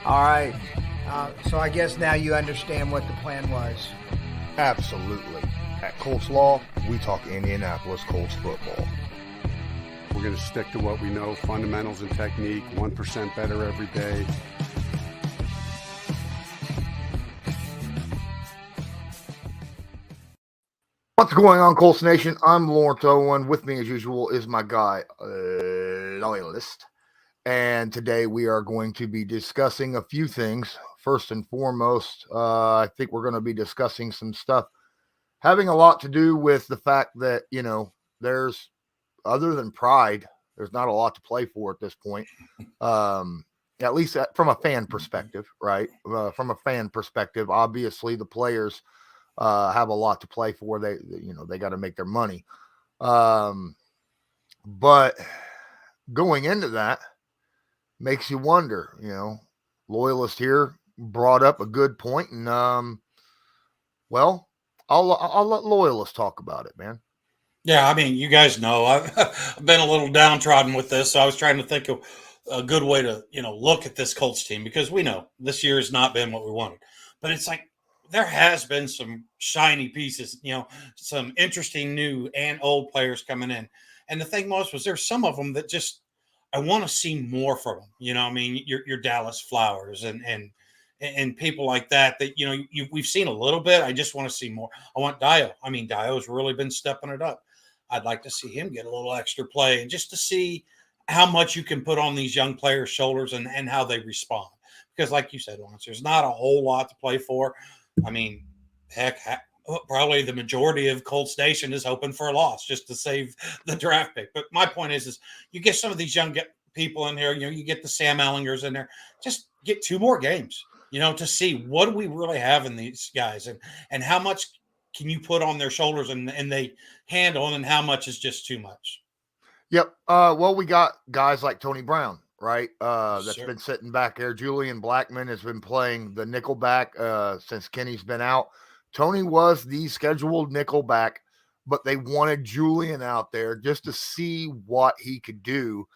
All right. So I guess now you understand what the plan was. Absolutely. At Colts Law, we talk Indianapolis Colts football. We're going to stick to what we know, fundamentals and technique, 1% better every day. What's going on, Colts Nation? I'm Lawrence Owen. With me, as usual, is my guy, Loyalist. And today we are going to be discussing a few things. First and foremost, I think we're going to be discussing some stuff having a lot to do with the fact that, there's, other than pride, there's not a lot to play for at this point. At least from a fan perspective, right? From a fan perspective, obviously the players have a lot to play for. They got to make their money. But going into that makes you wonder, Loyalist here brought up a good point, and well, I'll let Loyalist talk about it, man. Yeah, I mean, you guys know I've been a little downtrodden with this, so I was trying to think of a good way to, look at this Colts team, because we know this year has not been what we wanted. But it's like there has been some shiny pieces, some interesting new and old players coming in. And the thing was there's some of them that just I want to see more from them. I mean, your Dallas Flowers and people like that we've seen a little bit. I just want to see more. I want Dio. I mean, Dio's really been stepping it up. I'd like to see him get a little extra play, and just to see how much you can put on these young players' shoulders and how they respond. Because like you said, Lawrence, there's not a whole lot to play for. I mean, heck, probably the majority of Colts Nation is hoping for a loss just to save the draft pick. But my point is you get some of these young people in here, you get the Sam Ellingers in there, just get 2 more games, to see what do we really have in these guys and how much can you put on their shoulders and they handle, and how much is just too much. Yep. Well, we got guys like Tony Brown, right? That's Sure. been sitting back there. Julian Blackmon has been playing the nickelback since Kenny's been out. Tony was the scheduled nickelback, but they wanted Julian out there just to see what he could do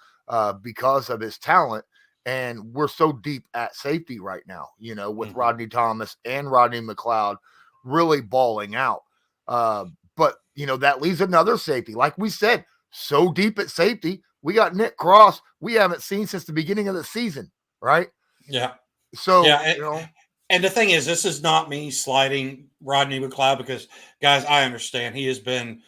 because of his talent. And we're so deep at safety right now, with Rodney Thomas and Rodney McLeod really balling out. But, that leaves another safety. Like we said, so deep at safety, we got Nick Cross we haven't seen since the beginning of the season, right? Yeah. So, yeah, and the thing is, this is not me sliding Rodney McLeod, because, guys, I understand he has been,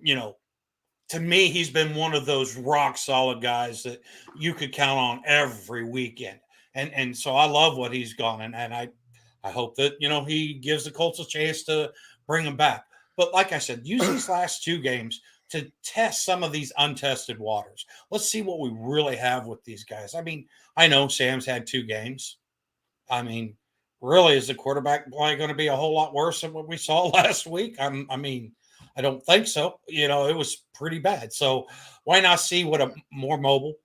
to me, he's been one of those rock solid guys that you could count on every weekend. And so I love what he's gone. And I hope that, he gives the Colts a chance to bring him back. But like I said, use these last 2 games to test some of these untested waters. Let's see what we really have with these guys. I mean, I know Sam's had 2 games. I mean, really, is the quarterback play going to be a whole lot worse than what we saw last week? I mean, I don't think so. It was pretty bad. So why not see what a more mobile,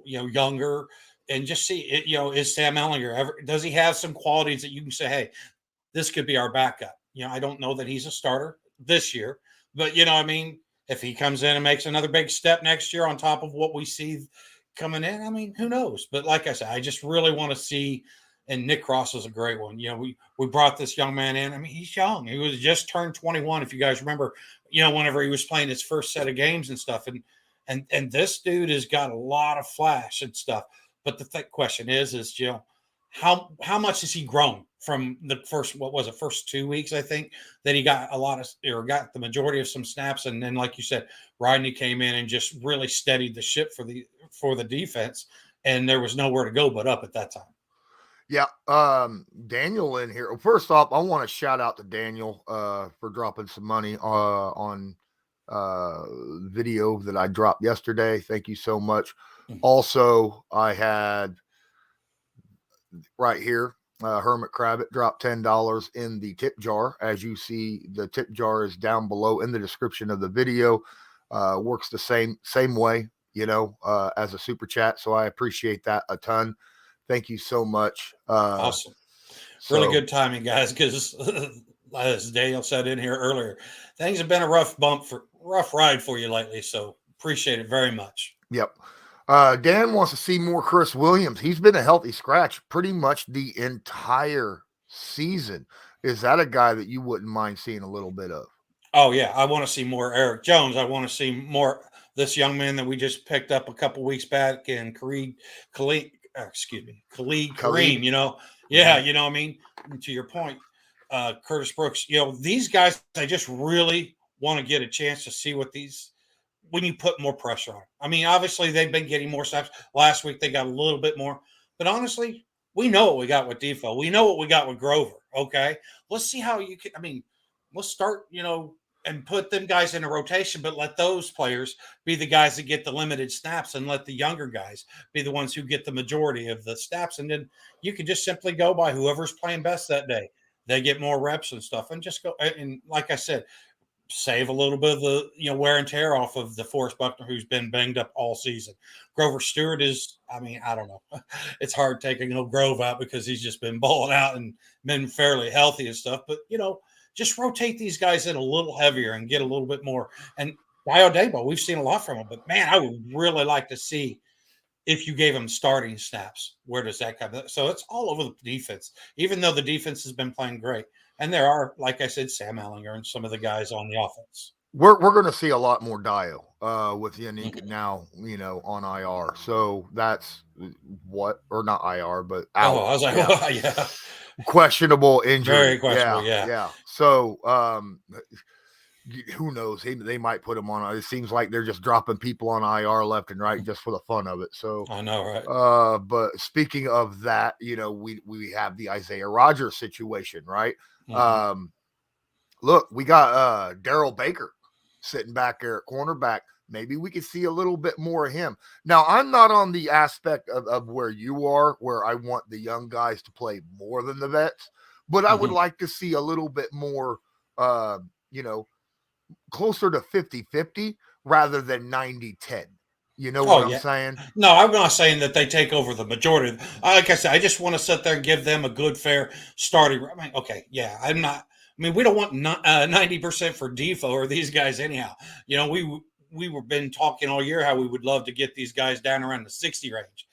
younger, and just see it, is Sam Ellinger does he have some qualities that you can say, hey, this could be our backup? I don't know that he's a starter this year, but I mean, if he comes in and makes another big step next year on top of what we see coming in, I mean, who knows? But like I said, I just really want to see. And Nick Cross is a great one. We brought this young man in. I mean, he's young. He was just turned 21. If you guys remember, whenever he was playing his first set of games and stuff. And this dude has got a lot of flash and stuff. But the question is how much has he grown from the first 2 weeks, I think, that he got got the majority of some snaps. And then, like you said, Rodney came in and just really steadied the ship for the defense. And there was nowhere to go but up at that time. Yeah. Daniel in here. First off, I want to shout out to Daniel for dropping some money on video that I dropped yesterday. Thank you so much. Also, I had right here, Hermit Crabbit dropped $10 in the tip jar. As you see, the tip jar is down below in the description of the video. Works the same way, as a super chat. So I appreciate that a ton. Thank you so much. Awesome. Really good timing, guys, because as Daniel said in here earlier, things have been a rough ride for you lately. So appreciate it very much. Yep. Dan wants to see more Chris Williams. He's been a healthy scratch pretty much the entire season. Is that a guy that you wouldn't mind seeing a little bit of? Oh yeah, I want to see more Eric Jones. I want to see more this young man that we just picked up a couple weeks back in Khalid Khalid? Kareem. Yeah, I mean, to your point, Curtis Brooks. These guys. I just really want to get a chance to see what these when you put more pressure on. I mean, obviously they've been getting more snaps. Last week they got a little bit more, but honestly, we know what we got with Defoe. We know what we got with Grover. Okay, let's see how you can. I mean, let's start. And put them guys in a rotation, but let those players be the guys that get the limited snaps and let the younger guys be the ones who get the majority of the snaps. And then you can just simply go by whoever's playing best that day. They get more reps and stuff and just go. And like I said, save a little bit of the wear and tear off of the Forrest Buckner who's been banged up all season. Grover Stewart is, I mean, I don't know. It's hard taking Grove out because he's just been balling out and been fairly healthy and stuff. But just rotate these guys in a little heavier and get a little bit more. And Diodebo, we've seen a lot from him, but man, I would really like to see if you gave him starting snaps. Where does that come? So it's all over the defense, even though the defense has been playing great. And there are, like I said, Sam Ellinger and some of the guys on the offense. We're going to see a lot more Dio with Yannick now, on IR. So that's or not IR, but out. Oh, I was like, yeah. well, yeah. Questionable injury. Very questionable, yeah. So who knows? They might put him on. It seems like they're just dropping people on IR left and right just for the fun of it. So I know, right? But speaking of that, we have the Isaiah Rodgers situation, right? Mm-hmm. Look, we got Darrell Baker sitting back there at cornerback. Maybe we could see a little bit more of him. Now, I'm not on the aspect of where you are, where I want the young guys to play more than the vets, but I would like to see a little bit more, closer to 50-50 rather than 90-10. You know what I'm saying? No, I'm not saying that they take over the majority. Like I said, I just want to sit there and give them a good, fair starting. I mean, okay, yeah, I'm not. I mean, we don't want 90% for Defoe or these guys anyhow. We were been talking all year how we would love to get these guys down around the 60 range.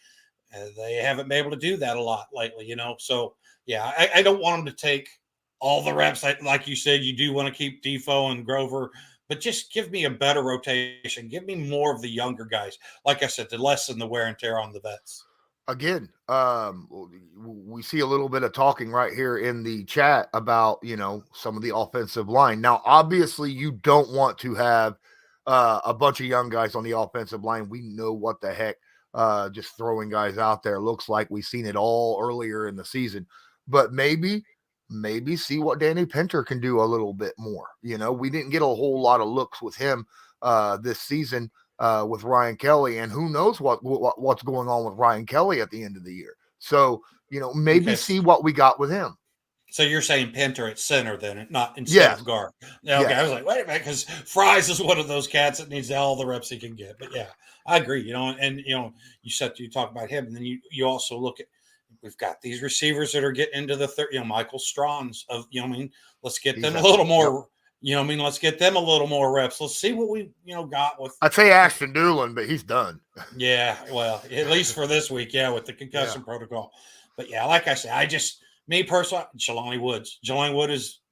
They haven't been able to do that a lot lately, So yeah, I don't want them to take all the reps. Like you said, you do want to keep Defoe and Grover, but just give me a better rotation. Give me more of the younger guys. Like I said, to lessen the wear and tear on the vets. Again, we see a little bit of talking right here in the chat about, some of the offensive line. Now, obviously, you don't want to have a bunch of young guys on the offensive line. We know what the heck just throwing guys out there looks like. We've seen it all earlier in the season. But maybe see what Danny Pinter can do a little bit more. We didn't get a whole lot of looks with him this season with Ryan Kelly, and who knows what's going on with Ryan Kelly at the end of the year. So, maybe see what we got with him. So you're saying Pinter at center then, not instead of guard. Okay, I was like, wait a minute, because Fries is one of those cats that needs all the reps he can get. But yeah, I agree. And you talk about him, and then you also look at we've got these receivers that are getting into the third. Michael Straughns of let's get them a little more. Let's get them a little more reps. Let's see what we got with. I'd say Ashton Doolin, but he's done. Yeah, well, at least for this week, with the concussion protocol. But yeah, like I said, me personally, Jelani Woods.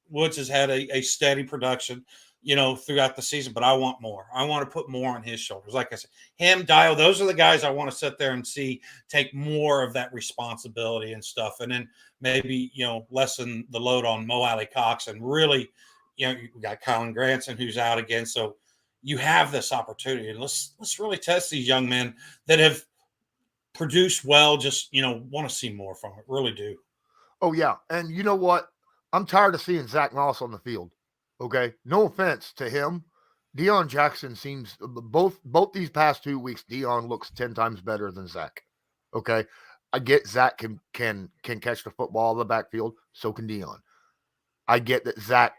Woods has had a steady production, throughout the season, but I want more. I want to put more on his shoulders. Like I said, him, Dio, those are the guys I want to sit there and see take more of that responsibility and stuff. And then maybe, lessen the load on Mo Alley Cox and really, we got Colin Granson who's out again. So you have this opportunity. And let's really test these young men that have produced well. Just, want to see more from it. Really do. Oh, yeah. And you know what? I'm tired of seeing Zach Moss on the field. Okay. No offense to him. Deion Jackson seems both these past 2 weeks, Deion looks 10 times better than Zach. Okay. I get Zach can catch the football in the backfield. So can Deion. I get that Zach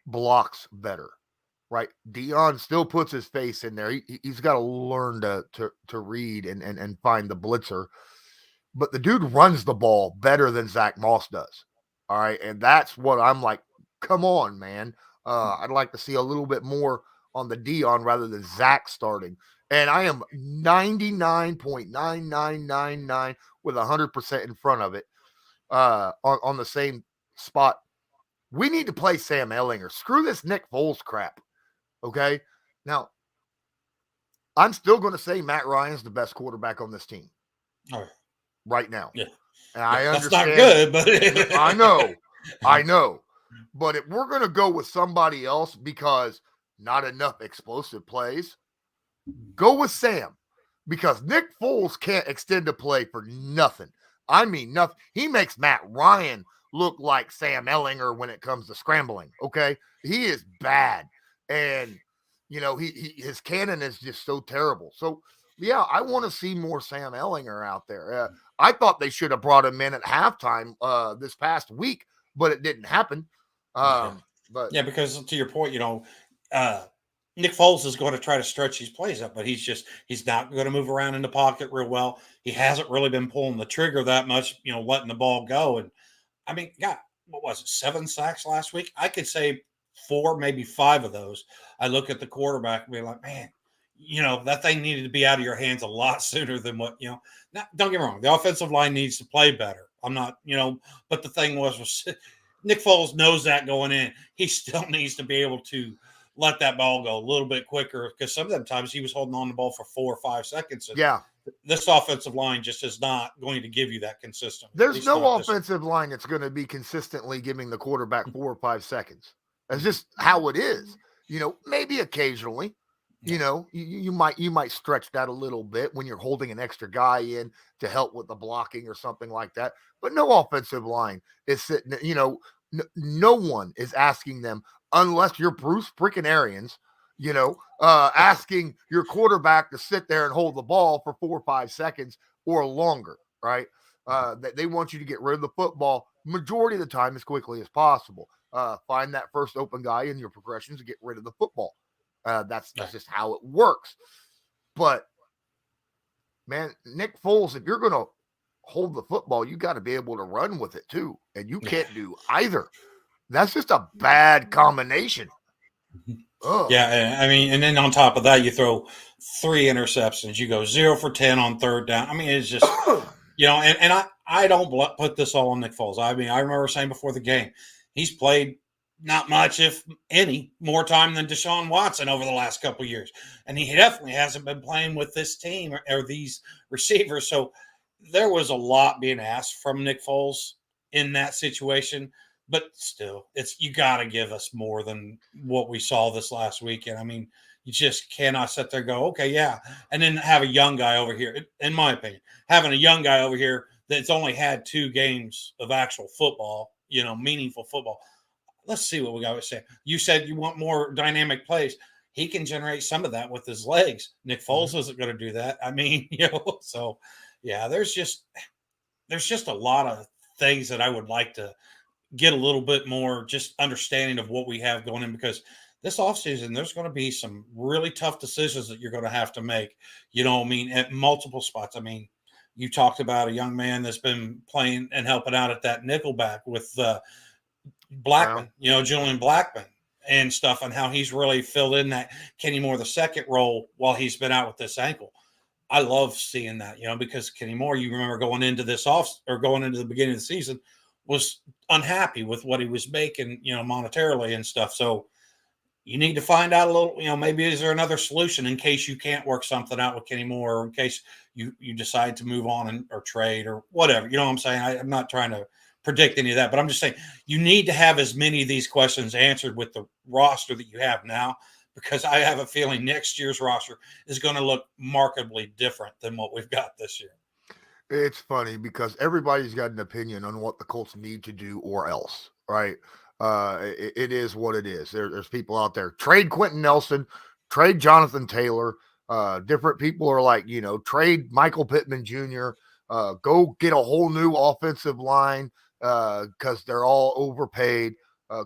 blocks better, right? Deion still puts his face in there. He's got to learn to read and find the blitzer. But the dude runs the ball better than Zach Moss does. All right. And that's what I'm like, come on, man. I'd like to see a little bit more on the Deion rather than Zach starting. And I am 99.9999 with 100% in front of it on the same spot. We need to play Sam Ehlinger. Screw this Nick Foles crap. Okay? Now, I'm still going to say Matt Ryan's the best quarterback on this team. All right. Right now. Yeah. And I understand. That's not good, but I know. But if we're going to go with somebody else because not enough explosive plays, go with Sam. Because Nick Foles can't extend a play for nothing. I mean, nothing. He makes Matt Ryan look like Sam Ehlinger when it comes to scrambling. Okay. He is bad. And, you know, his cannon is just so terrible. So, yeah, I want to see more Sam Ehlinger out there. I thought they should have brought him in at halftime this past week, but it didn't happen. But yeah, because to your point, you know, Nick Foles is going to try to stretch these plays up, but he's not going to move around in the pocket real well. He hasn't really been pulling the trigger that much, you know, letting the ball go. And I mean, what was it, 7 sacks last week? I could say 4, maybe 5 of those. I look at the quarterback and be like, man, you know, that thing needed to be out of your hands a lot sooner than what, you know. Now, don't get me wrong. The offensive line needs to play better. I'm not, you know, but the thing was Nick Foles knows that going in. He still needs to be able to let that ball go a little bit quicker because some of them times he was holding on the ball for 4 or 5 seconds. And yeah, this offensive line just is not going to give you that consistently. There's no offensive line that's going to be consistently giving the quarterback 4 or 5 seconds. That's just how it is. You know, maybe occasionally, you know, you might stretch that a little bit when you're holding an extra guy in to help with the blocking or something like that. But no offensive line is sitting, you know, no one is asking them unless you're Bruce freaking Arians, you know, asking your quarterback to sit there and hold the ball for 4 or 5 seconds or longer, right? They want you to get rid of the football majority of the time as quickly as possible. Find that first open guy in your progressions to get rid of the football. That's just how it works. But, man, Nick Foles, if you're going to hold the football, you got to be able to run with it too. And you can't do either. That's just a bad combination. Ugh. Yeah, I mean, and then on top of that, you throw 3 interceptions. You go 0 for 10 on 3rd down. I mean, it's just, you know, and I don't put this all on Nick Foles. I mean, I remember saying before the game, he's played not much, if any, more time than Deshaun Watson over the last couple of years. And he definitely hasn't been playing with this team or these receivers. So there was a lot being asked from Nick Foles in that situation. But still, you got to give us more than what we saw this last weekend. I mean, you just cannot sit there and go, okay, yeah. And then have a young guy over here, in my opinion, having a young guy over here that's only had 2 games of actual football, you know, meaningful football. Let's see what we got to say. You said you want more dynamic plays. He can generate some of that with his legs. Nick Foles isn't going to do that. I mean, you know, so yeah, there's just a lot of things that I would like to get a little bit more just understanding of what we have going in, because this offseason, there's going to be some really tough decisions that you're going to have to make, you know, I mean, at multiple spots. I mean, you talked about a young man that's been playing and helping out at that nickelback with Blackman, you know, Julian Blackman and stuff, and how he's really filled in that Kenny Moore the second role while he's been out with this ankle. I love seeing that, you know, because Kenny Moore, you remember going into going into the beginning of the season, was unhappy with what he was making, you know, monetarily and stuff. So you need to find out a little, you know, maybe is there another solution in case you can't work something out with Kenny Moore, or in case you decide to move on or trade or whatever. You know what I'm saying? I'm not trying to predict any of that, but I'm just saying you need to have as many of these questions answered with the roster that you have now, because I have a feeling next year's roster is going to look markedly different than what we've got this year. It's funny because everybody's got an opinion on what the Colts need to do or else, right? It is what it is. There's people out there, trade Quentin Nelson, trade Jonathan Taylor. Different people are like, you know, trade Michael Pittman Jr., go get a whole new offensive line because they're all overpaid.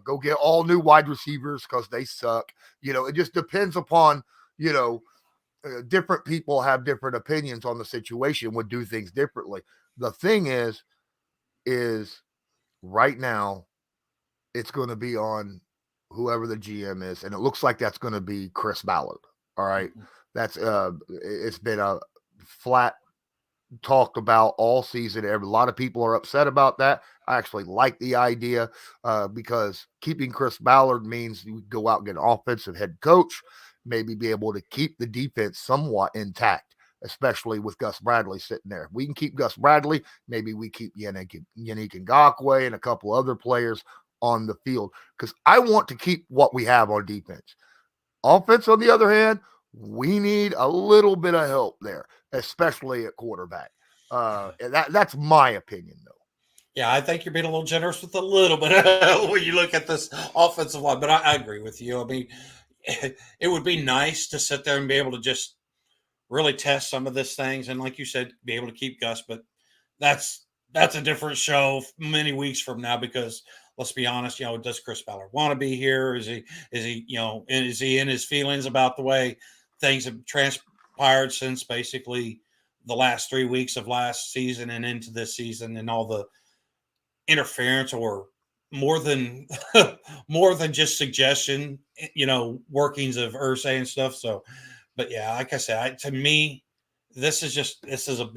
Go get all new wide receivers because they suck. You know, it just depends upon, you know, different people have different opinions on the situation, would do things differently. The thing is right now it's going to be on whoever the GM is, and it looks like that's going to be Chris Ballard. All right. That's it's been a flat talked about all season. A lot of people are upset about that. I actually like the idea because keeping Chris Ballard means you go out and get an offensive head coach, maybe be able to keep the defense somewhat intact, especially with Gus Bradley sitting there. If we can keep Gus Bradley, maybe we keep Yannick Ngakoue and a couple other players on the field because I want to keep what we have on defense. Offense, on the other hand, we need a little bit of help there, especially at quarterback. That's my opinion, though. Yeah, I think you're being a little generous with a little bit when you look at this offensive line, but I agree with you. I mean, it would be nice to sit there and be able to just really test some of these things, and like you said, be able to keep Gus. But that's a different show many weeks from now because let's be honest, does Chris Ballard want to be here? Is he in his feelings about the way things have transpired since basically the last 3 weeks of last season and into this season and all the interference or more than just suggestion, workings of Ursay and stuff. So, but yeah, like I said, to me, this is a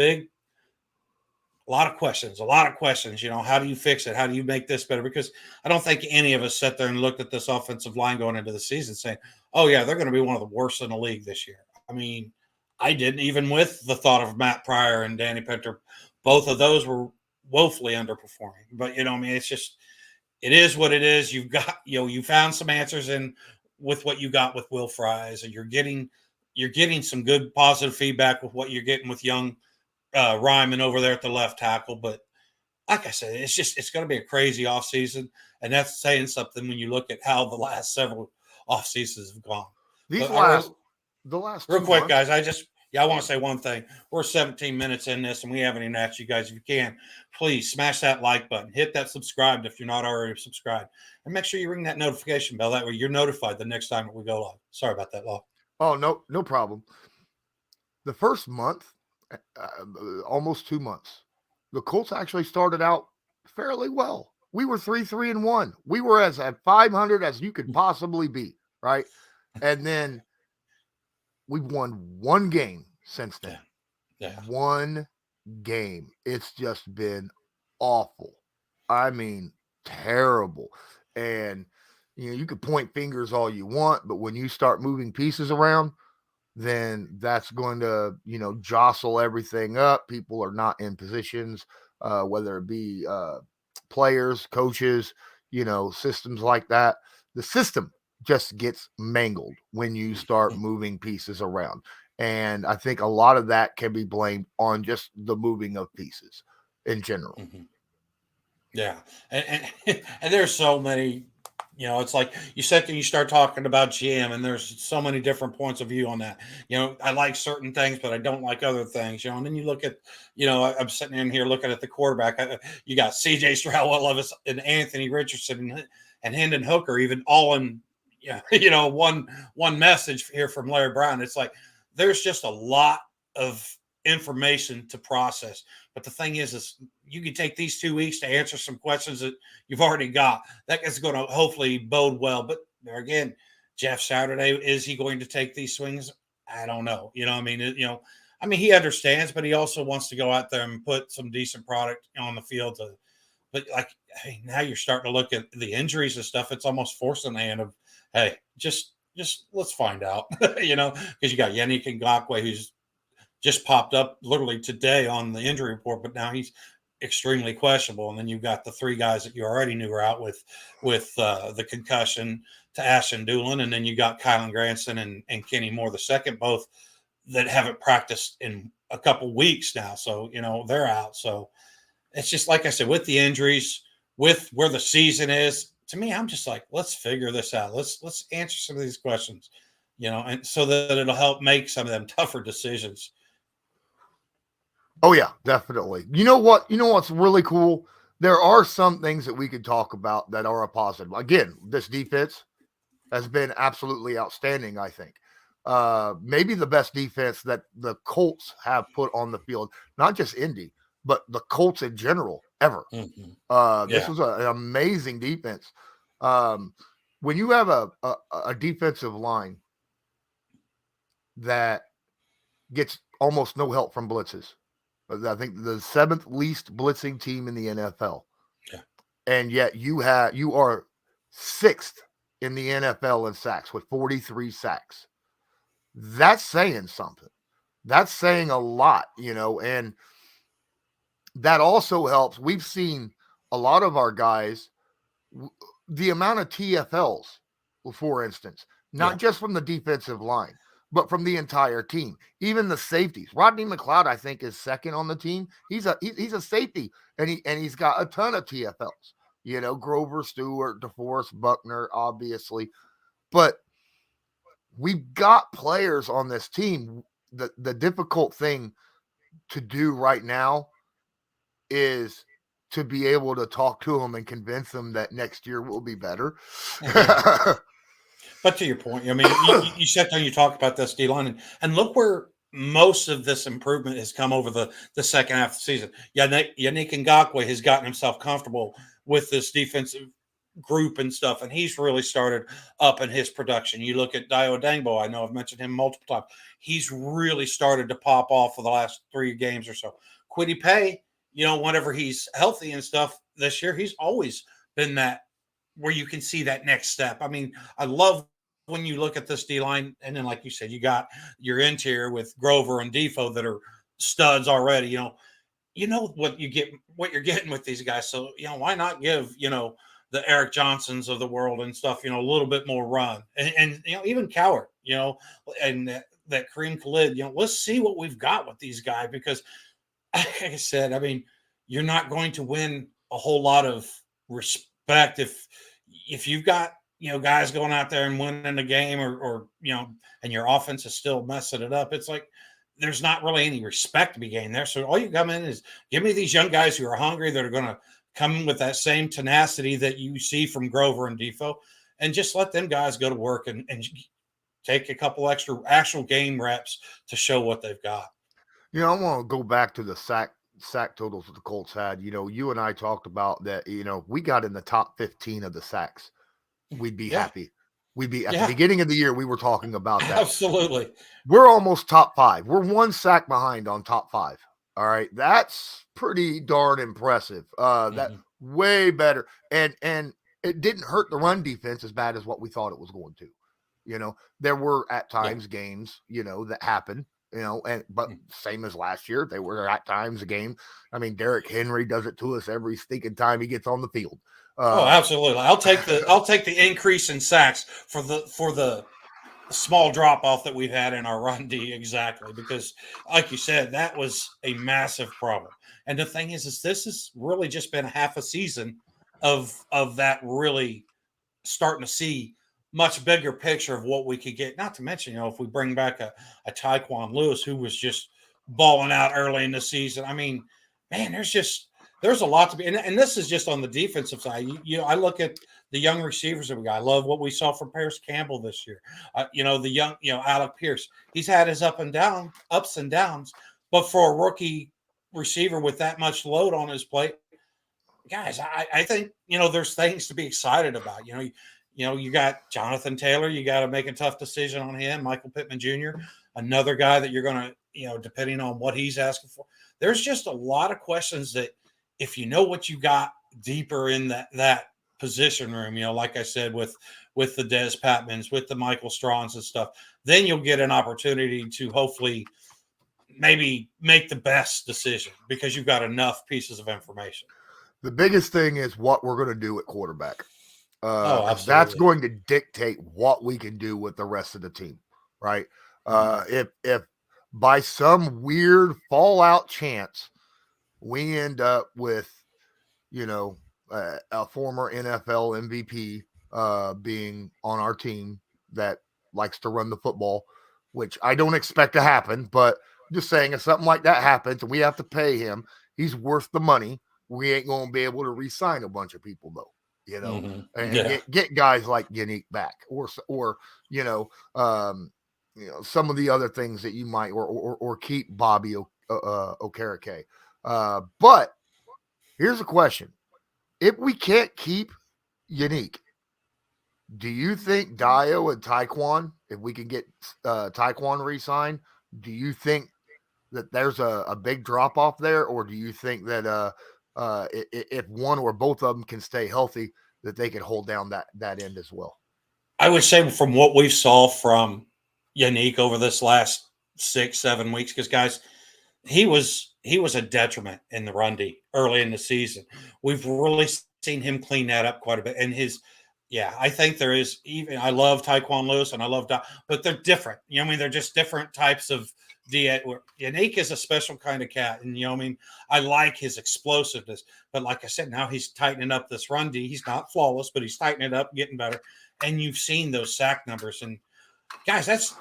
lot of questions. How do you fix it? How do you make this better? Because I don't think any of us sat there and looked at this offensive line going into the season saying, oh yeah, they're going to be one of the worst in the league this year. I mean, I didn't, even with the thought of Matt Pryor and Danny Pinter. Both of those were woefully underperforming. But, it's just, it is what it is. You've got, you found some answers in with what you got with Will Fries, and you're getting some good positive feedback with what you're getting with young Ryman over there at the left tackle. But like I said, it's going to be a crazy offseason, and that's saying something when you look at how the last several off seasons have gone. The last real quick, months. guys, I want to say one thing. We're 17 minutes in this, and we haven't even asked you guys, if you can, please smash that like button. Hit that subscribe if you're not already subscribed. And make sure you ring that notification bell. That way you're notified the next time that we go live. Sorry about that, Law. Oh, no problem. The first month, almost 2 months, the Colts actually started out fairly well. We were 3-1. We were as at 500 as you could possibly be, right? And then we've won one game since then. Yeah. One game. It's just been awful. I mean, terrible. And, you could point fingers all you want, but when you start moving pieces around, then that's going to, jostle everything up. People are not in positions, whether it be players, coaches, systems like that. The system just gets mangled when you start moving pieces around. And I think a lot of that can be blamed on just the moving of pieces in general. Mm-hmm. Yeah. And there's so many, it's like you sit there and you start talking about GM, and there's so many different points of view on that. I like certain things, but I don't like other things, and then you look at, I'm sitting in here looking at the quarterback. You got CJ Stroud, Levis, and Anthony Richardson and Hendon Hooker, even all in, one message here from Larry Brown. It's like there's just a lot of information to process. But the thing is you can take these 2 weeks to answer some questions that you've already got. That is going to hopefully bode well. But there again, Jeff Saturday, is he going to take these swings? I don't know. He understands, but he also wants to go out there and put some decent product on the field. But now you're starting to look at the injuries and stuff. It's almost forcing the hand of, hey, just let's find out, because you got Yannick Ngakoue, who's just popped up literally today on the injury report, but now he's extremely questionable. And then you've got the three guys that you already knew were out with the concussion to Ashton Doolin. And then you got Kylan Granson and Kenny Moore II, both that haven't practiced in a couple weeks now. So, they're out. So it's just, like I said, with the injuries, with where the season is, to me, I'm just like, let's figure this out. Let's answer some of these questions, and so that it'll help make some of them tougher decisions. Oh yeah, definitely. You know what's really cool? There are some things that we could talk about that are a positive. Again, this defense has been absolutely outstanding, I think. Maybe the best defense that the Colts have put on the field, not just Indy, but the Colts in general ever. Mm-hmm. This was an amazing defense. When you have a defensive line that gets almost no help from blitzes. I think the 7th least blitzing team in the NFL. Yeah. And yet you are 6th in the NFL in sacks with 43 sacks. That's saying something. That's saying a lot, and that also helps. We've seen a lot of our guys, the amount of TFLs, for instance, not just from the defensive line, but from the entire team, even the safeties. Rodney McLeod, I think, is 2nd on the team. He's a safety, and he's got a ton of TFLs. Grover, Stewart, DeForest, Buckner, obviously, but we've got players on this team. The difficult thing to do right now is to be able to talk to them and convince them that next year will be better. But to your point, I mean, you sat down, you talked about this D-line, and look where most of this improvement has come over the second half of the season. Yannick Ngakoue has gotten himself comfortable with this defensive group and stuff, and he's really started up in his production. You look at Dio Dangbo, I know I've mentioned him multiple times. He's really started to pop off for the last 3 games or so. Kwity Paye, whenever he's healthy and stuff this year, he's always been that where you can see that next step. I mean, I love when you look at this D-line, and then like you said, you got your interior with Grover and Defoe that are studs already. You know what you're getting with these guys. So, why not give, the Eric Johnsons of the world and stuff, a little bit more run. And even Coward, and that Kareem Khalid, let's see what we've got with these guys, because like I said, I mean, you're not going to win a whole lot of respect if you've got, guys going out there and winning the game or and your offense is still messing it up. It's like there's not really any respect to be gained there. So all you come in is give me these young guys who are hungry, that are going to come with that same tenacity that you see from Grover and Defoe, and just let them guys go to work and take a couple extra actual game reps to show what they've got. I want to go back to the sack totals that the Colts had. You and I talked about that, we got in the top 15 of the sacks. We'd be happy. We'd be at the beginning of the year. We were talking about that. Absolutely. We're almost top 5. We're 1 sack behind on top 5. All right. That's pretty darn impressive. That way better. And it didn't hurt the run defense as bad as what we thought it was going to. There were at times games, that happened. But same as last year, they were at times a game. I mean, Derrick Henry does it to us every stinking time he gets on the field. Absolutely. I'll take the increase in sacks for the small drop off that we've had in our run D. Exactly. Because like you said, that was a massive problem. And the thing is this has really just been a half a season of that really starting to see much bigger picture of what we could get. Not to mention, if we bring back a Tyquan Lewis, who was just balling out early in the season. I mean, man, there's a lot to be, and this is just on the defensive side. I look at the young receivers that we got. I love what we saw from Paris Campbell this year. The young, Alec Pierce. He's had his ups and downs, but for a rookie receiver with that much load on his plate, guys, I think there's things to be excited about. You got Jonathan Taylor. You got to make a tough decision on him. Michael Pittman Jr., another guy that you're going to, depending on what he's asking for. There's just a lot of questions that if you know what you got deeper in that position room, like I said, with the Des Patmans, with the Michael Straughns and stuff, then you'll get an opportunity to hopefully maybe make the best decision because you've got enough pieces of information. The biggest thing is what we're going to do at quarterback. Absolutely. That's going to dictate what we can do with the rest of the team, right? If by some weird fallout chance we end up with, a former NFL MVP being on our team that likes to run the football, which I don't expect to happen, but just saying if something like that happens and we have to pay him, he's worth the money. We ain't going to be able to re-sign a bunch of people though. And get guys like Yannick back or some of the other things that you might, or keep Bobby Okereke. But here's a question. If we can't keep Yannick, do you think Dio and Tyquan if we can get Tyquan re-signed, do you think that there's a big drop off there, or do you think that if one or both of them can stay healthy, that they can hold down that end as well? I would say from what we've saw from Yannick over this last 6-7 weeks, because guys, he was a detriment in the run D early in the season. We've really seen him clean that up quite a bit. And I think there is even. I love Tyquan Lewis and I love but they're different. You know what I mean? They're just different types of D. Yannick is a special kind of cat, and you know what I mean. I like his explosiveness, but like I said, now he's tightening up this run D. He's not flawless, but he's tightening it up, getting better. And you've seen those sack numbers, and guys, that's.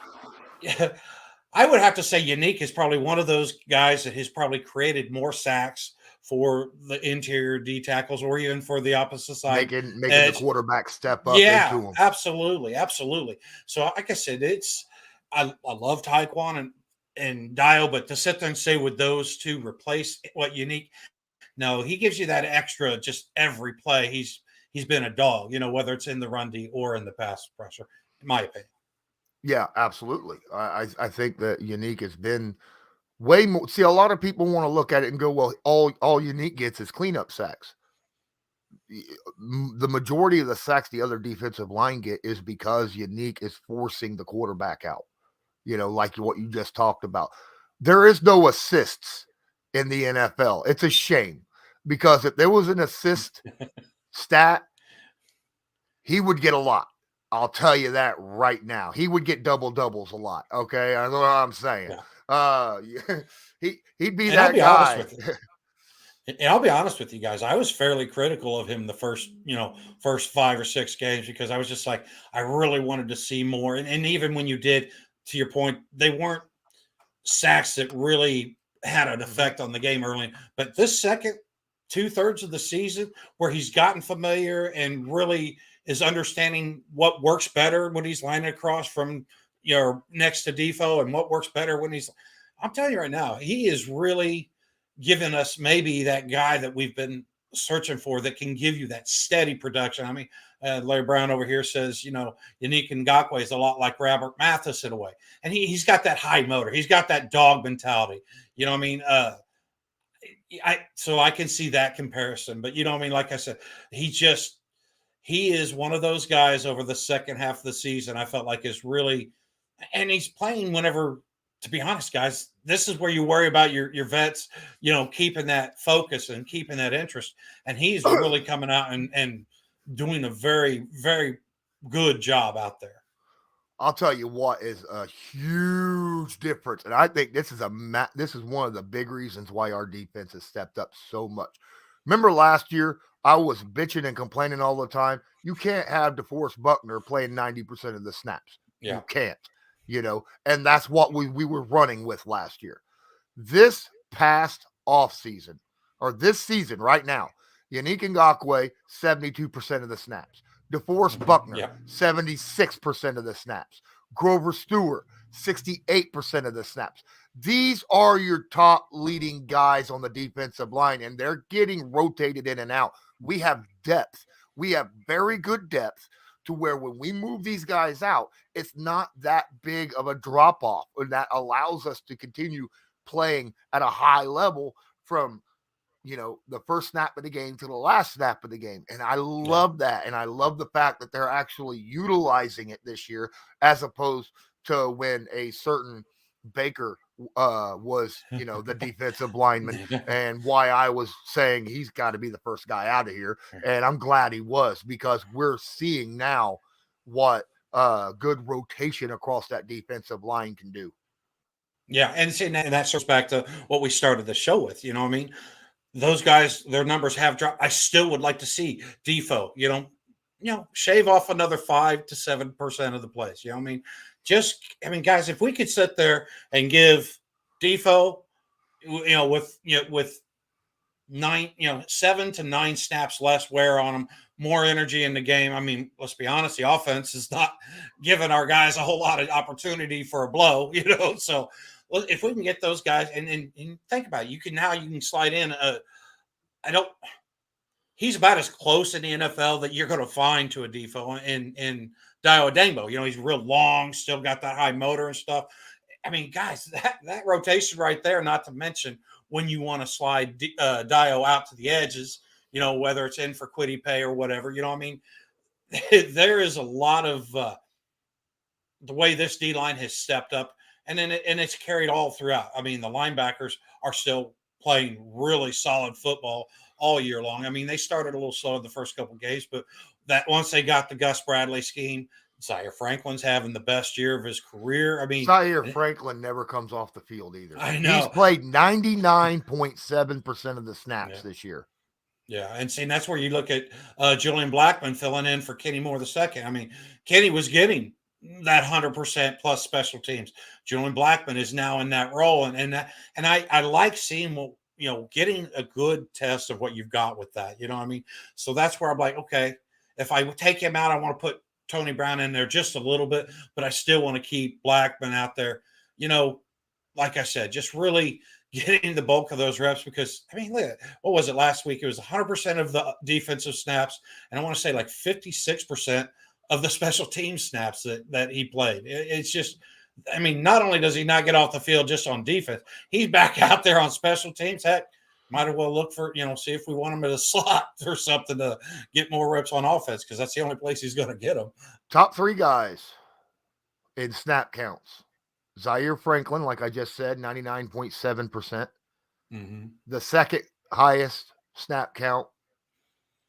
I would have to say Yannick is probably one of those guys that has probably created more sacks for the interior D tackles or even for the opposite side. Making the quarterback step up into him. Absolutely. So like I said, I love Tyquan and Dio, but to sit there and say would those two replace what Yannick? No, he gives you that extra just every play. He's been a dog, whether it's in the run D or in the pass pressure, in my opinion. Yeah, absolutely. I think that Yannick has been way more. See, a lot of people want to look at it and go, well, all Yannick gets is cleanup sacks. The majority of the sacks the other defensive line get is because Yannick is forcing the quarterback out, like what you just talked about. There is no assists in the NFL. It's a shame, because if there was an assist stat, he would get a lot. I'll tell you that right now. He would get doubles a lot. Okay, I know what I'm saying. Yeah. He'd be that guy. And I'll be honest with you guys. I was fairly critical of him the first 5 or 6 games, because I was just like, I really wanted to see more. And even when you did, to your point, they weren't sacks that really had an effect on the game early. But this second 2/3 of the season, where he's gotten familiar and really is understanding what works better when he's lining across from next to Defoe, and what works better when I'm telling you right now, he is really giving us maybe that guy that we've been searching for, that can give you that steady production. I mean, Larry Brown over here says, Yannick Ngakoue is a lot like Robert Mathis in a way. And he's got that high motor. He's got that dog mentality. You know what I mean? So I can see that comparison, but like I said, he is one of those guys over the second half of the season, I felt like is really, and he's playing whenever, to be honest, guys, this is where you worry about your vets, keeping that focus and keeping that interest. And he's really coming out and doing a very, very good job out there. I'll tell you what is a huge difference. And I think this is one of the big reasons why our defense has stepped up so much. Remember last year, I was bitching and complaining all the time. You can't have DeForest Buckner playing 90% of the snaps. Yeah. You can't, and that's what we were running with last year. This past offseason, or this season right now, Yannick Ngakoue, 72% of the snaps. DeForest Buckner, 76% of the snaps. Grover Stewart, 68% of the snaps. These are your top leading guys on the defensive line, and they're getting rotated in and out. We have depth. We have very good depth to where when we move these guys out, it's not that big of a drop-off, and that allows us to continue playing at a high level from the first snap of the game to the last snap of the game. And I love that. And I love the fact that they're actually utilizing it this year, as opposed to when a certain Baker was, the defensive lineman, and why I was saying he's got to be the first guy out of here. And I'm glad he was, because we're seeing now what good rotation across that defensive line can do. Yeah. And that circles back to what we started the show with, what I mean? Those guys, their numbers have dropped. I still would like to see Defoe, shave off another 5 to 7% of the plays. I mean, guys, if we could sit there and give Defoe, with 7 to 9 snaps less wear on them, more energy in the game. I mean, let's be honest, the offense is not giving our guys a whole lot of opportunity for a blow, So if we can get those guys, and think about it, you can slide in he's about as close in the NFL that you're going to find to a Defoe in Dio Adengbo. You know, he's real long, still got that high motor and stuff. I mean, guys, that rotation right there, not to mention when you want to slide Dio out to the edges, you know, whether it's in for quiddy pay or whatever, you know what I mean? There is a lot of the way this D line has stepped up, and then it's carried all throughout. I mean, the linebackers are still playing really solid football all year long. I mean, they started a little slow in the first couple of games, but that once they got the Gus Bradley scheme, Zaire Franklin's having the best year of his career. I mean, Zaire Franklin never comes off the field either. I know. He's played 99.7% of the snaps this year. Yeah, and see, that's where you look at Julian Blackman filling in for Kenny Moore II. I mean, Kenny was getting that 100% plus special teams. Julian Blackman is now in that role, and I like seeing what, you know, getting a good test of what you've got with that. You know what I mean? So that's where I'm like, okay, if I take him out, I want to put Tony Brown in there just a little bit, but I still want to keep Blackman out there. You know, like I said, just really getting the bulk of those reps, because I mean, look, what was it last week? It was 100% of the defensive snaps, and I want to say like 56% of the special team snaps that he played. It's just, I mean, not only does he not get off the field just on defense, he's back out there on special teams. Heck, might as well look for, you know, see if we want him at a slot or something to get more reps on offense, because that's the only place he's going to get them. Top three guys in snap counts. Zaire Franklin, like I just said, 99.7%. Mm-hmm. The second highest snap count,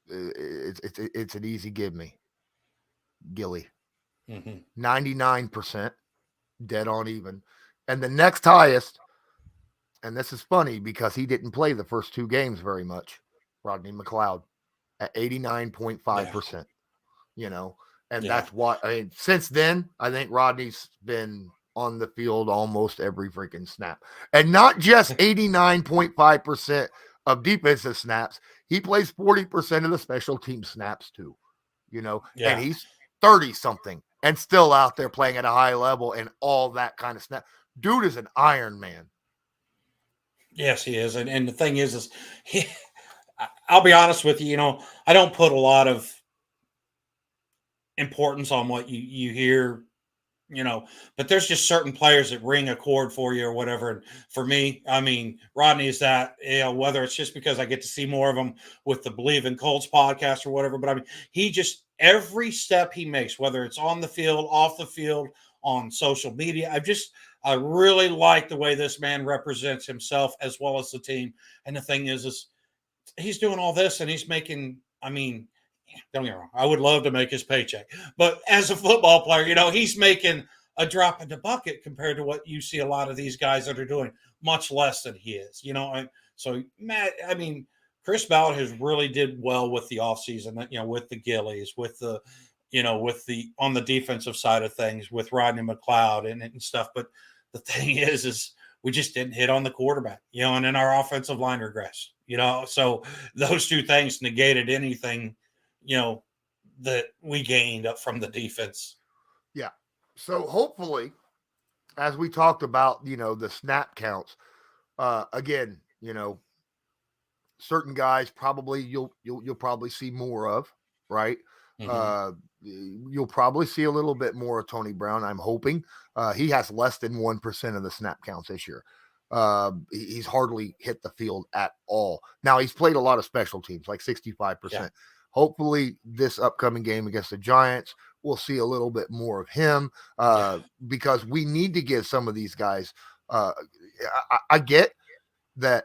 it's an easy give me. Gilly. 99%, dead on even. And the next highest, and this is funny because he didn't play the first two games very much, Rodney McLeod at 89.5%. You know, and that's why, I mean, since then, I think Rodney's been on the field almost every freaking snap. And not just 89.5% of defensive snaps, he plays 40% of the special team snaps too. You know, and he's 30-something and still out there playing at a high level and all that kind of snap. Dude is an Iron Man. Yes, he is. And the thing is I'll be honest with you, you know, I don't put a lot of importance on what you hear, you know, but there's just certain players that ring a chord for you or whatever. And for me, I mean, Rodney is that, you know, whether it's just because I get to see more of him with the Believe in Colts podcast or whatever, but I mean, he just, every step he makes, whether it's on the field, off the field, on social media, I really like the way this man represents himself as well as the team. And the thing is he's doing all this and he's making, I mean, don't get me wrong, I would love to make his paycheck, but as a football player, you know, he's making a drop in the bucket compared to what you see a lot of these guys that are doing much less than he is, you know. And so, Matt, I mean, Chris Ballard has really did well with the offseason, you know, with the Gillies, with the, you know, with the, on the defensive side of things, with Rodney McLeod and stuff. But the thing is we just didn't hit on the quarterback, you know, and then our offensive line regressed, you know. So those two things negated anything, you know, that we gained up from the defense. Yeah. So hopefully, as we talked about, you know, the snap counts, again, you know, certain guys probably you'll probably see more of, right? You'll probably see a little bit more of Tony Brown. I'm hoping he has less than 1% of the snap counts this year. He's hardly hit the field at all. Now he's played a lot of special teams, like 65%. Yeah. Hopefully this upcoming game against the Giants, we'll see a little bit more of him because we need to give some of these guys. I get that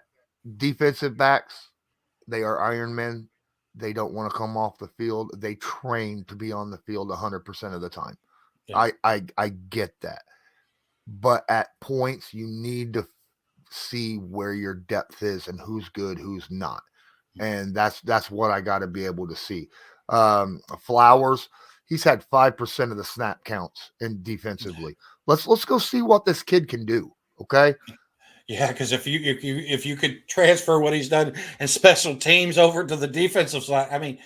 defensive backs, they are Iron Men. They don't want to come off the field. They train to be on the field 100% of the time. Yeah. I get that. But at points, you need to see where your depth is and who's good, who's not. And that's what I got to be able to see. Flowers, he's had 5% of the snap counts in defensively. Let's go see what this kid can do. Okay. Yeah, because if you could transfer what he's done in special teams over to the defensive side, I mean,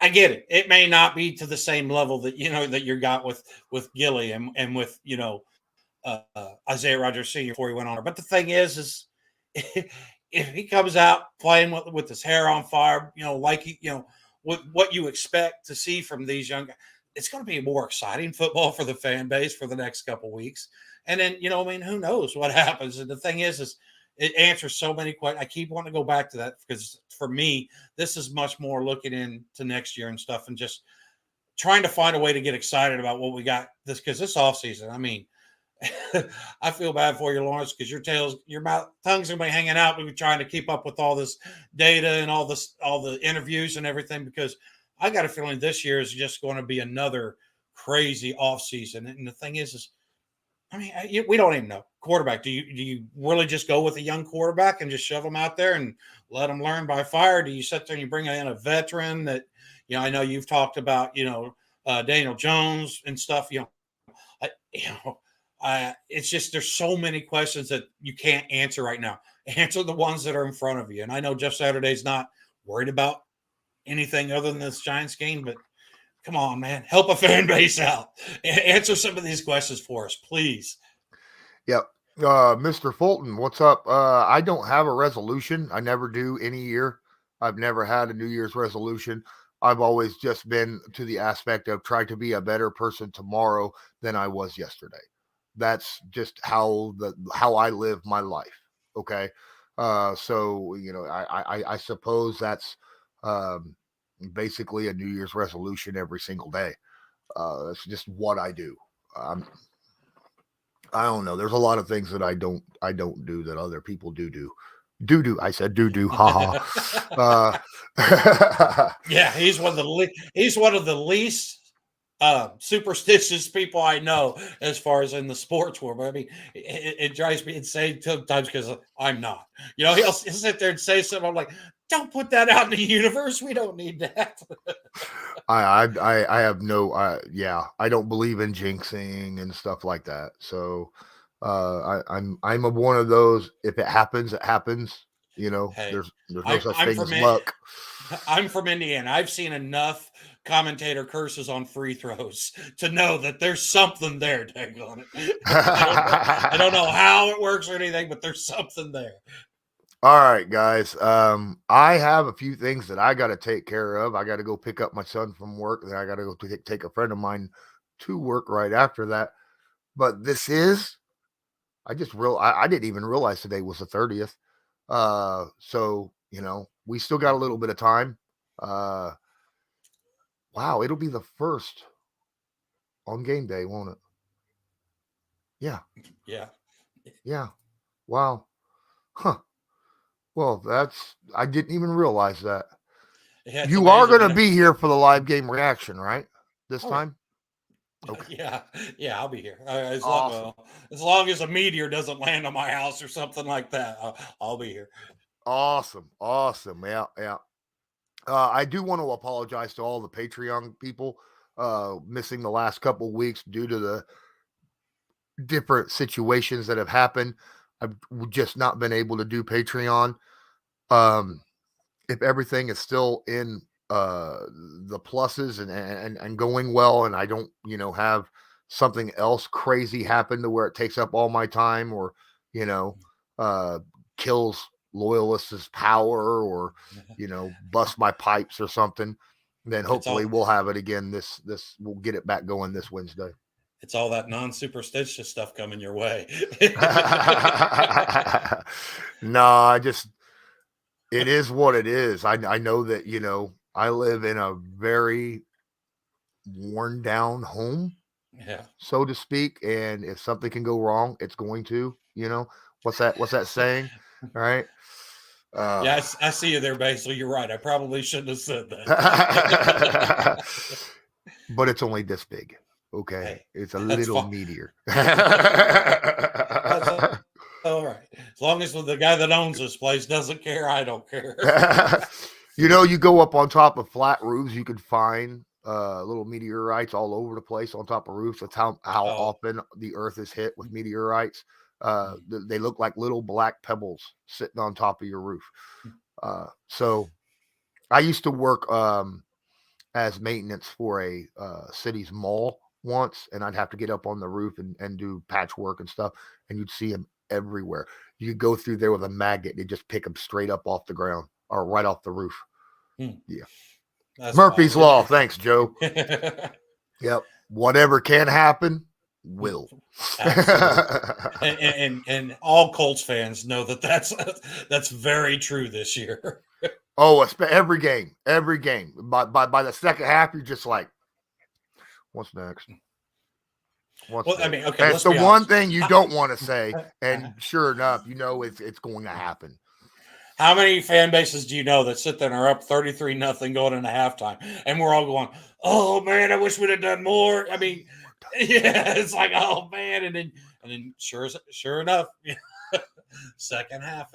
I get it. It may not be to the same level that you know that you got with Gilly and with, you know, Isaiah Rodgers Sr. before he went on. But the thing is if he comes out playing with his hair on fire, like with what you expect to see from these young guys, it's going to be more exciting football for the fan base for the next couple weeks. And then, who knows what happens? And the thing is it answers so many questions. I keep wanting to go back to that because for me, this is much more looking into next year and stuff and just trying to find a way to get excited about what we got because this offseason, I mean, I feel bad for you, Lawrence, because your tongue's gonna be hanging out. We're trying to keep up with all this data and all the interviews and everything. Because I got a feeling this year is just going to be another crazy offseason. And the thing is, I mean, we don't even know quarterback. Do you really just go with a young quarterback and just shove them out there and let them learn by fire? Do you sit there and you bring in a veteran that, I know you've talked about, Daniel Jones and stuff. It's just there's so many questions that you can't answer right now. Answer the ones that are in front of you. And I know Jeff Saturday's not worried about anything other than this Giants game, but come on, man, help a fan base out. Answer some of these questions for us, please. Yep. Mr. Fulton, what's up? I don't have a resolution. I never do any year. I've never had a New Year's resolution. I've always just been to the aspect of trying to be a better person tomorrow than I was yesterday. That's just how I live my life. Okay. So, I suppose that's basically a New Year's resolution every single day. That's just what I do. I don't know. There's a lot of things that I don't do that other people do. I said do. Ha ha. Yeah, he's one of the least superstitious people I know as far as in the sports world. I mean, it drives me insane sometimes because I'm not. He'll sit there and say something. I'm like, don't put that out in the universe. We don't need that. I have no. I don't believe in jinxing and stuff like that. So I'm one of those. If it happens, it happens. Hey, there's no such thing as luck. I'm from Indiana. I've seen enough commentator curses on free throws to know that there's something there. Dang on it. I don't know how it works or anything, but there's something there. All right, guys. I have a few things that I got to take care of. I got to go pick up my son from work. Then I got to go take a friend of mine to work right after that. But I didn't even realize today was the 30th. So, we still got a little bit of time. Wow, it'll be the first on game day, won't it? Yeah. Yeah. Yeah. Wow. Huh. Well, I didn't even realize that. Yeah, you are going to be here for the live game reaction, right? This time? Okay. Yeah, I'll be here. As long as a meteor doesn't land on my house or something like that, I'll be here. Awesome. Yeah. I do want to apologize to all the Patreon people missing the last couple weeks due to the different situations that have happened. I've just not been able to do Patreon. If everything is still in the pluses and going well, and I don't, have something else crazy happen to where it takes up all my time or, kills Loyalist's power or, bust my pipes or something, then hopefully we'll have it again. We'll get it back going this Wednesday. It's all that non-superstitious stuff coming your way. No, it is what it is. I know that, I live in a very worn down home, so to speak. And if something can go wrong, it's going to, what's that saying? All right. I see you there, Basil. You're right. I probably shouldn't have said that. But it's only this big. Okay. Hey, it's a little meteor. That's all right. As long as the guy that owns this place doesn't care, I don't care. You go up on top of flat roofs, you can find little meteorites all over the place on top of roofs. That's how often the earth is hit with meteorites. They look like little black pebbles sitting on top of your roof. So I used to work as maintenance for a city's mall once, and I'd have to get up on the roof and do patchwork and stuff, and you'd see them everywhere. You could go through there with a magnet and just pick them straight up off the ground or right off the roof. Yeah. That's Murphy's wild. Law. Thanks, Joe. Yep. Whatever can happen will. Absolutely. and all Colts fans know that's very true this year. Oh, every game. By the second half, you're just like, what's next? I mean, okay, that's the one thing you don't want to say, and sure enough, it's going to happen. How many fan bases do you know that sit there and are up 33-0 going into halftime, and we're all going, "Oh man, I wish we'd have done more." I mean, yeah, it's like, "Oh man," and then sure enough, second half.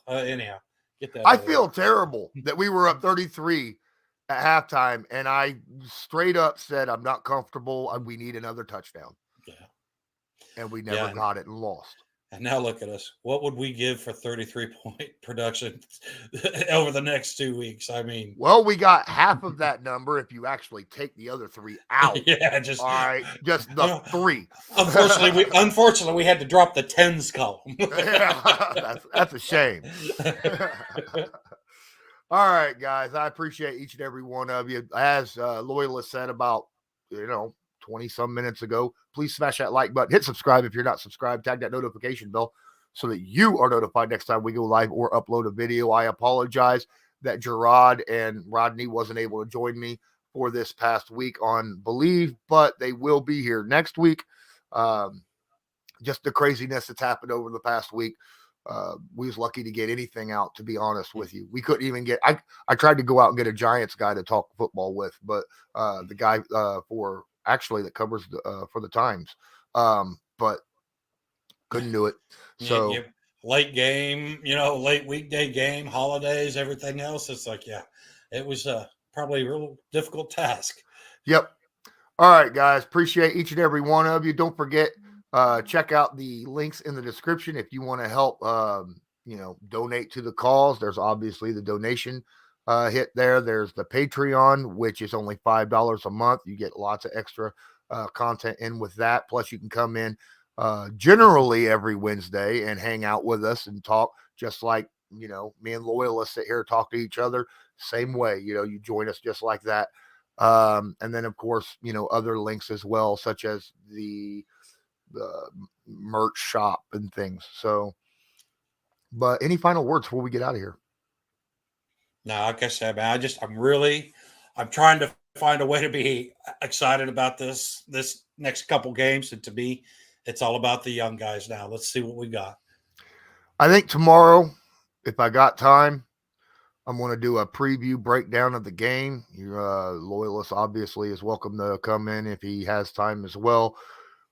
Anyhow, get that. I feel terrible that we were up 33 at halftime, and I straight up said, "I'm not comfortable. We need another touchdown." Yeah. And we never got it and lost. And now look at us. What would we give for 33-point production over the next 2 weeks? I mean, well, we got half of that number if you actually take the other 3 out. Yeah, just the 3. Unfortunately, we had to drop the tens column. Yeah, that's a shame. All right, guys. I appreciate each and every one of you. As Loyalist said about 20 some minutes ago, please smash that like button, hit subscribe if you're not subscribed, tag that notification bell so that you are notified next time we go live or upload a video. I apologize that Gerard and Rodney wasn't able to join me for this past week on Believe, but they will be here next week. Just the craziness that's happened over the past week. We was lucky to get anything out, to be honest with you. We couldn't even get, I tried to go out and get a Giants guy to talk football with, but the guy that covers for the Times, but couldn't do it. So late game, late weekday game, holidays, everything else. It's like, it was probably a real difficult task. Yep. All right, guys. Appreciate each and every one of you. Don't forget, check out the links in the description if you want to help, donate to the cause. There's obviously the donation hit there. There's the Patreon, which is only $5 a month. You get lots of extra content in with that. Plus, you can come in generally every Wednesday and hang out with us and talk, just like me and Loyalists sit here, talk to each other. Same way, you join us just like that. And then, of course, other links as well, such as the merch shop and things. So, but any final words before we get out of here? No, like I said, man, I'm trying to find a way to be excited about this next couple games. And to me, it's all about the young guys now. Let's see what we got. I think tomorrow, if I got time, I'm going to do a preview breakdown of the game. Your Loyalist obviously is welcome to come in if he has time as well.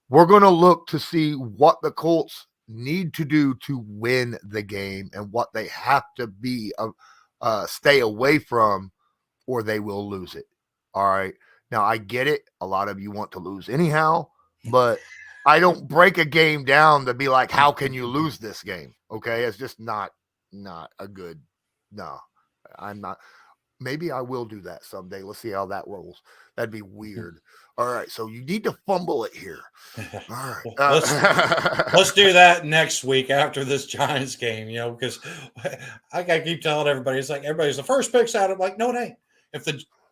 We're going to look to see what the Colts need to do to win the game and what they have to be stay away from, or they will lose it. All right. Now, I get it. A lot of you want to lose anyhow, but I don't break a game down to be like, how can you lose this game? Okay. It's just not a good, no, I'm not. Maybe I will do that someday. Let's see how that rolls. That'd be weird. All right. So you need to fumble it here. All right. Let's do that next week after this Giants game, because I got to keep telling everybody, it's like everybody's the first pick's out. I'm like, no, it ain't.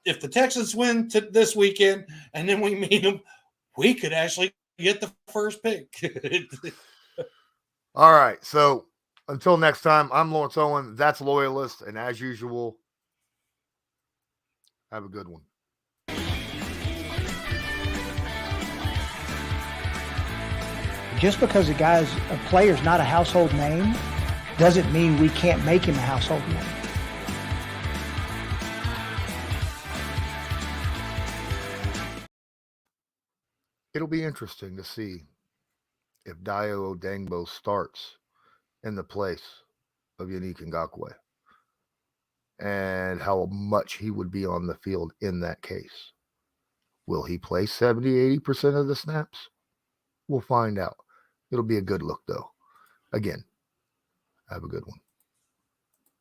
If the Texans win this weekend and then we meet them, we could actually get the first pick. All right. So until next time, I'm Lawrence Owen. That's Loyalist. And as usual, have a good one. Just because a player's not a household name doesn't mean we can't make him a household name. It'll be interesting to see if Dayo Odangbo starts in the place of Yannick Ngakoue and how much he would be on the field in that case. Will he play 70-80% of the snaps? We'll find out. It'll be a good look, though. Again, have a good one.